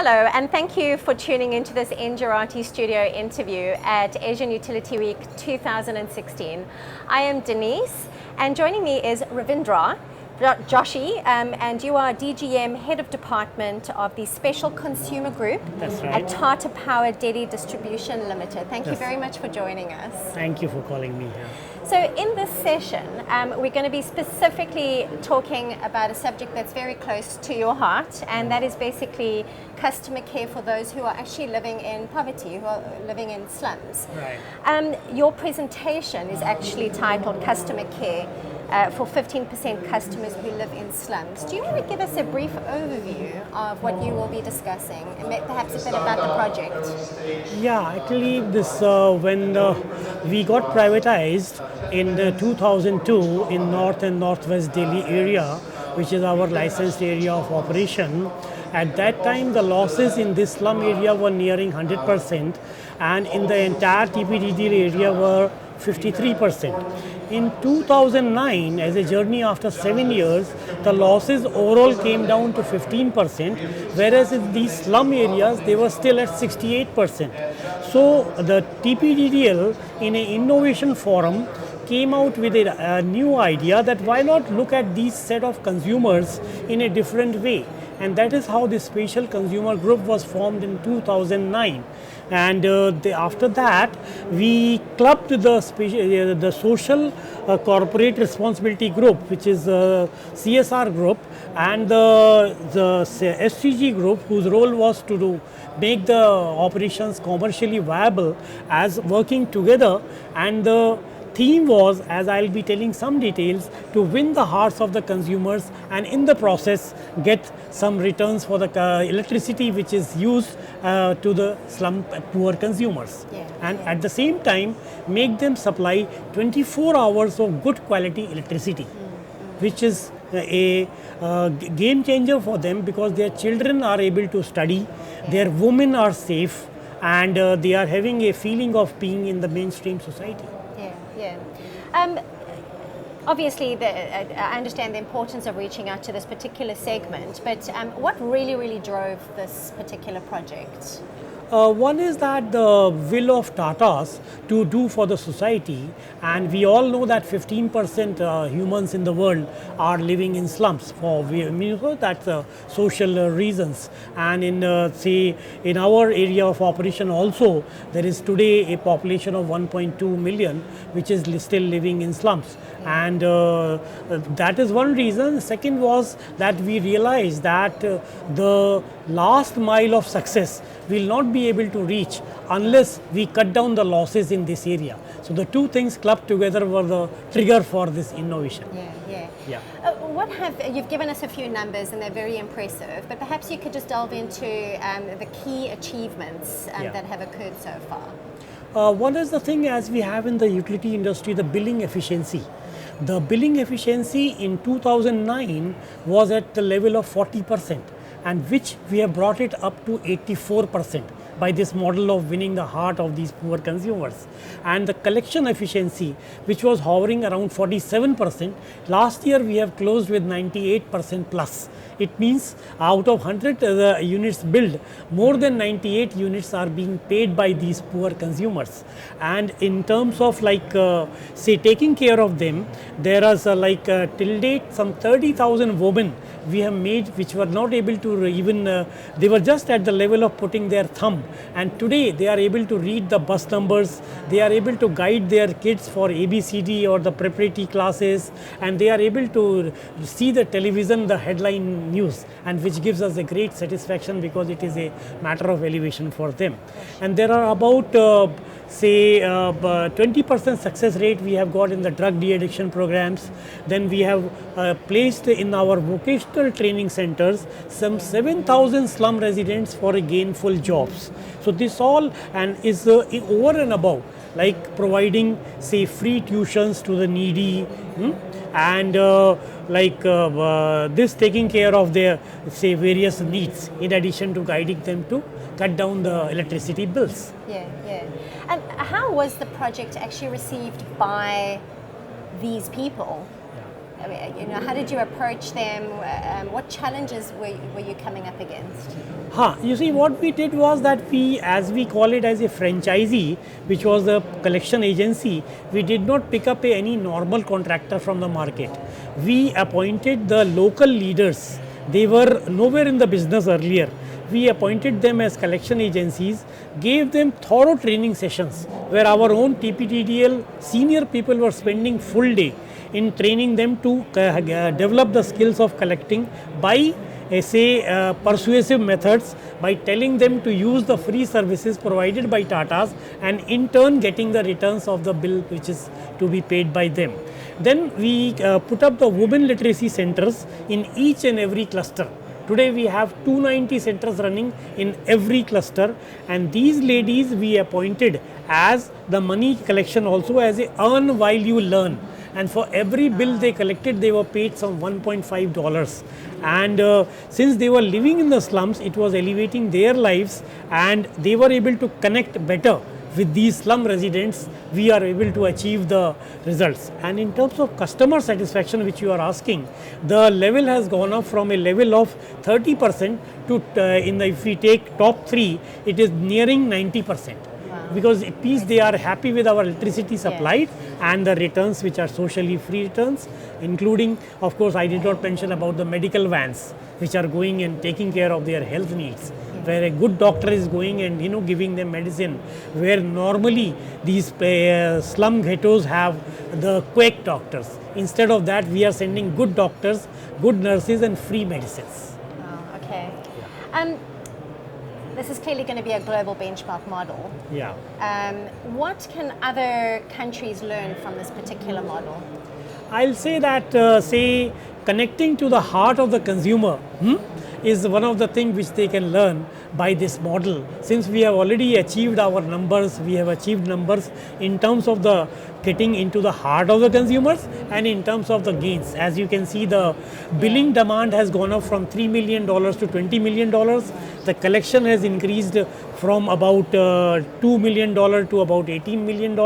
Hello, and thank you for tuning into this Engerati studio interview at Asian Utility Week 2016. I am Denise, and joining me is Ravindra Joshi, and you are DGM, Head of Department of the Special Consumer Group at Tata Power-DDL Distribution Limited. Thank you very much for joining us. Thank you for calling me here. So in this session, we're going to be specifically talking about a subject that's very close to your heart, and that is basically customer care for those who are actually living in poverty, who are living in slums. Right. Your presentation is actually titled Customer Care for 15% customers who live in slums. Do you want to give us a brief overview of what you will be discussing and perhaps a bit about the project? Yeah, actually this when we got privatized in 2002 in North and Northwest Delhi area, which is our licensed area of operation. At that time, the losses in this slum area were nearing 100%, and in the entire TPDDL area were 53%. In 2009, as a journey after 7 years, the losses overall came down to 15%, whereas in these slum areas, they were still at 68%. So the TPDDL, in an innovation forum, came out with a new idea that why not look at these set of consumers in a different way. And that is how the Special Consumer Group was formed in 2009. And after that, we clubbed the Social Corporate Responsibility Group, which is CSR group, and the SCG group, whose role was to make the operations commercially viable as working together. And the theme was, as I'll be telling some details, to win the hearts of the consumers and in the process get some returns for the electricity which is used to the slum poor consumers. And at the same time make them supply 24 hours of good quality electricity, which is a game changer for them, because their children are able to study, their women are safe, and they are having a feeling of being in the mainstream society. Obviously, I understand the importance of reaching out to this particular segment, but what really drove this particular project? One is that the will of Tatas to do for the society, and we all know that 15% humans in the world are living in slums for that's social reasons. And in say in our area of operation also, there is today a population of 1.2 million which is still living in slums. And that is one reason. Second was that we realized that the last mile of success will not be able to reach unless we cut down the losses in this area. So the two things clubbed together were the trigger for this innovation. You've given us a few numbers and they're very impressive, but perhaps you could just delve into the key achievements that have occurred so far. One is the thing, as we have in the utility industry, the billing efficiency. The billing efficiency in 2009 was at the level of 40%, and which we have brought it up to 84% by this model of winning the heart of these poor consumers. And the collection efficiency, which was hovering around 47%, last year we have closed with 98% plus. It means out of 100 units billed, more than 98 units are being paid by these poor consumers. And in terms of say taking care of them, there is till date some 30,000 women we have made which were not able to even, they were just at the level of putting their thumb, and today they are able to read the bus numbers, they are able to guide their kids for ABCD or the preparatory classes, and they are able to see the television, the headline news, and which gives us a great satisfaction because it is a matter of elevation for them. And there are about say 20% success rate we have got in the drug de-addiction programs. Then we have placed in our vocational training centers some 7,000 slum residents for a gainful jobs. So this all and is over and above, like providing say free tuitions to the needy, and this taking care of their say various needs, in addition to guiding them to cut down the electricity bills. And how was the project actually received by these people? How did you approach them? What challenges were you coming up against? You see, what we did was that as we call it as a franchisee, which was a collection agency, we did not pick up any normal contractor from the market. We appointed the local leaders. They were nowhere in the business earlier. We appointed them as collection agencies, gave them thorough training sessions where our own TPDDL senior people were spending full day in training them to develop the skills of collecting by persuasive methods, by telling them to use the free services provided by Tatas and in turn getting the returns of the bill which is to be paid by them. Then we put up the women literacy centers in each and every cluster. Today we have 290 centers running in every cluster, and these ladies we appointed as the money collection also as a earn while you learn. And for every bill they collected, they were paid some $1.5. And since they were living in the slums, it was elevating their lives, and they were able to connect better with these slum residents. We are able to achieve the results. And in terms of customer satisfaction, which you are asking, the level has gone up from a level of 30% to if we take top 3, it is nearing 90%. Because at least they are happy with our electricity supplied and the returns which are socially free returns, including, of course, I did not mention about the medical vans which are going and taking care of their health needs, where a good doctor is going and giving them medicine, where normally these slum ghettos have the quack doctors. Instead of that, we are sending good doctors, good nurses and free medicines. Oh, okay. This is clearly going to be a global benchmark model. Yeah. What can other countries learn from this particular model? I'll say that, connecting to the heart of the consumer is one of the things which they can learn by this model. Since we have already achieved our numbers, we have achieved numbers in terms of the getting into the heart of the consumers and in terms of the gains. As you can see, the billing demand has gone up from $3 million to $20 million. The collection has increased from about $2 million to about $18 million.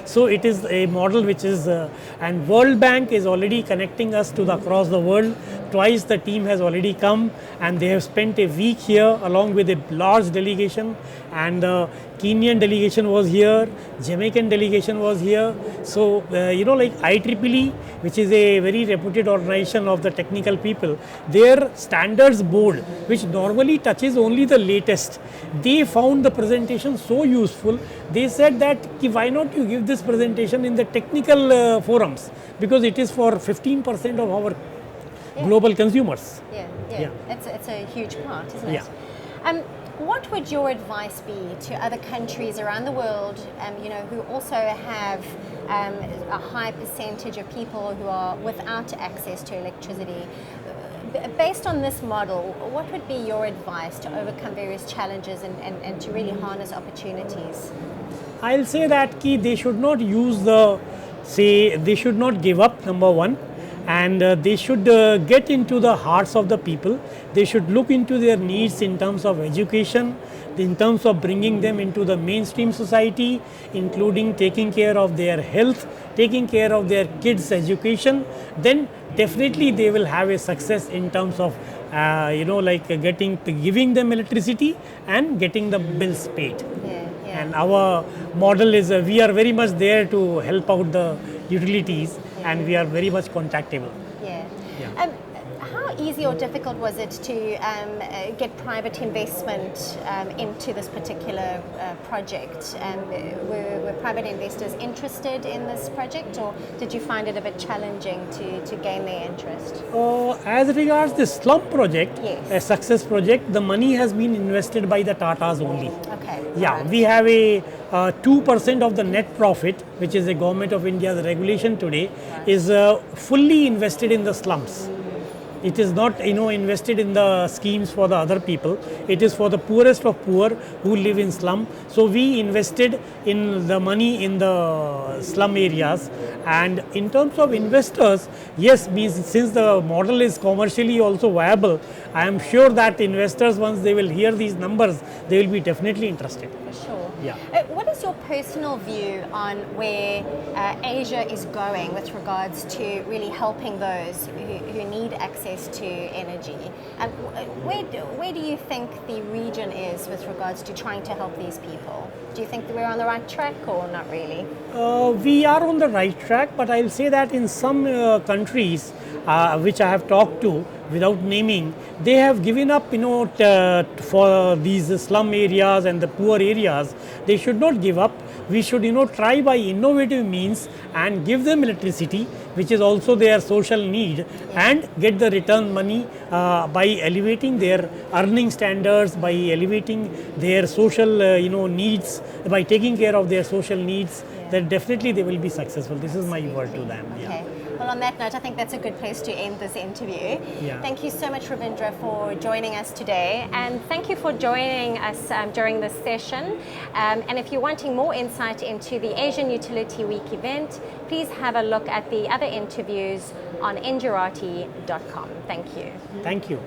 So it is a model which is, and World Bank is already connecting us to across the world. Twice the team has already come and they have spent a week here along with a large delegation, and the Kenyan delegation was here, Jamaican delegation was here. So, like IEEE, which is a very reputed organization of the technical people, their standards board, which normally touches only the latest, they found the presentation so useful. They said that why not you give this presentation in the technical forums, because it is for 15% of our global consumers. Yeah. It's a huge part, isn't it? Yeah. What would your advice be to other countries around the world, who also have a high percentage of people who are without access to electricity? Based on this model, what would be your advice to overcome various challenges and to really harness opportunities? I'll say that they should not they should not give up, number one. And they should get into the hearts of the people. They should look into their needs in terms of education, in terms of bringing them into the mainstream society, including taking care of their health, taking care of their kids' education. Then definitely they will have a success in terms of giving them electricity and getting the bills paid. And our model is we are very much there to help out the utilities, and we are very much contactable. How easy or difficult was it to get private investment into this particular project? Were private investors interested in this project, or did you find it a bit challenging to gain their interest? As regards the slum project, Yes. a success project, the money has been invested by the Tatas only. Okay. Yeah, right. we have a 2% of the net profit, which is the Government of India's regulation today, is fully invested in the slums. It is not invested in the schemes for the other people. It is for the poorest of poor who live in slum. So we invested in the money in the slum areas. And in terms of investors, yes, since the model is commercially also viable, I am sure that investors, once they will hear these numbers, they will be definitely interested. For sure. Yeah. What is your personal view on where Asia is going with regards to really helping those who need access to energy? And where do you think the region is with regards to trying to help these people? Do you think that we're on the right track or not really? We are on the right track, but I'll say that in some countries which I have talked to, without naming, they have given up, for these slum areas and the poor areas. They should not give up. We should, try by innovative means and give them electricity, which is also their social need, and get the return money by elevating their earning standards, by elevating their social, needs, by taking care of their social needs. Then definitely they will be successful. This is my word to them. Yeah. Okay. Well, on that note, I think that's a good place to end this interview. Yeah. Thank you so much, Ravindra, for joining us today. And thank you for joining us during this session. And if you're wanting more insight into the Asian Utility Week event, please have a look at the other interviews on njirati.com. Thank you. Thank you.